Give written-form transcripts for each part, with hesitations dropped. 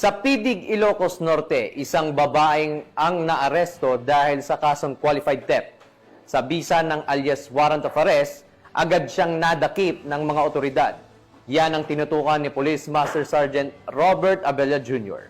Sa Pidig, Ilocos Norte, isang babaeng ang naaresto dahil sa kasong qualified theft. Sa bisa ng alias warrant of arrest, agad siyang nadakip ng mga otoridad. Yan ang tinutukan ni Police Master Sergeant Robert Abella Jr.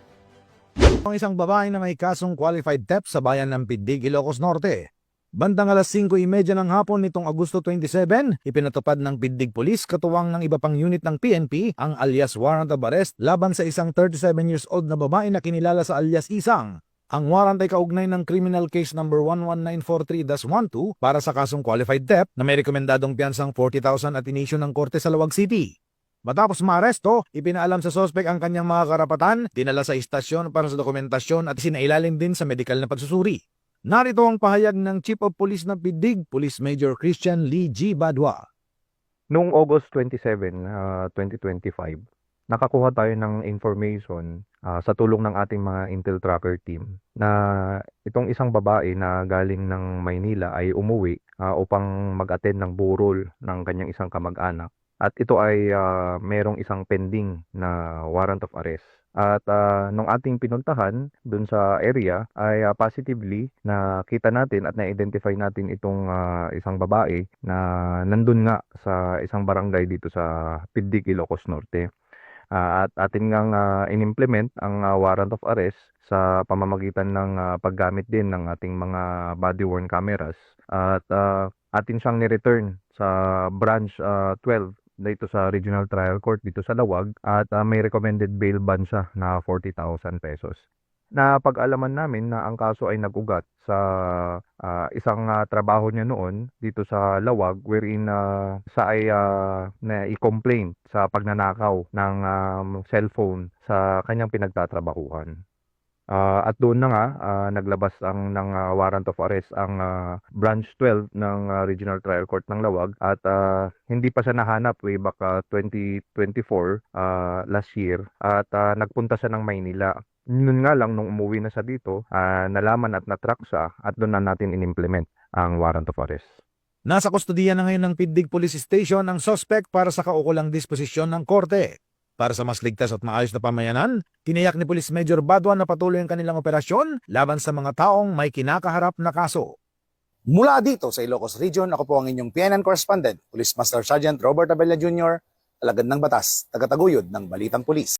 Ang isang babae na may kasong qualified theft sa bayan ng Pidig, Ilocos Norte. Bandang alas 5:30 ng hapon nitong Agosto 27, ipinatupad ng Pidig Police katuwang ng iba pang unit ng PNP ang alias warrant of arrest laban sa isang 37 years old na babae na kinilala sa alias Isang. Ang warrant ay kaugnay ng criminal case number 11943-12 para sa kasong qualified theft na may rekomendadong piyansang 40,000 at inisyu ng korte sa Lawag City. Matapos maaresto, ipinaalam sa sospek ang kanyang mga karapatan, dinala sa istasyon para sa dokumentasyon at sinailalim din sa medikal na pagsusuri. Narito ang pahayag ng Chief of Police ng Pidig, Police Major Christian Lee G. Badwa. Noong August 27, 2025, nakakuha tayo ng information sa tulong ng ating mga Intel Tracker team na itong isang babae na galing ng Maynila ay umuwi upang mag-attend ng burol ng kanyang isang kamag-anak. At ito ay merong isang pending na warrant of arrest. At nung ating pinuntahan dun sa area ay positively nakita natin at na-identify natin itong isang babae na nandun nga sa isang barangay dito sa Pidig, Ilocos Norte. At atin ngang in-implement ang warrant of arrest sa pamamagitan ng paggamit din ng ating mga body-worn cameras. At atin siyang ni-return sa branch 12 dito sa Regional Trial Court dito sa Lawag at may recommended bail bond siya na 40,000 pesos. Napag-alaman namin na ang kaso ay nag-ugat sa isang trabaho niya noon dito sa Lawag wherein siya ay na-i-complain sa pagnanakaw ng cellphone sa kanyang pinagtatrabahuhan. At doon na nga, naglabas ng warrant of arrest ang branch 12 ng Regional Trial Court ng Lawag at hindi pa siya nahanap way back 2024 last year at nagpunta siya ng Maynila. Noon nga lang nung umuwi na siya dito, nalaman at natrack siya at doon na natin in-implement ang warrant of arrest. Nasa kustodiya na ngayon ng Pidig Police Station ang suspect para sa kaukulang disposisyon ng korte. Para sa mas ligtas at maayos na pamayanan, tiniyak ni Police Major Badwa na patuloy ang kanilang operasyon laban sa mga taong may kinakaharap na kaso. Mula dito sa Ilocos Region, ako po ang inyong PNN correspondent, Police Master Sergeant Robert Abella Jr., alagad ng batas, tagataguyod ng Balitang Pulis.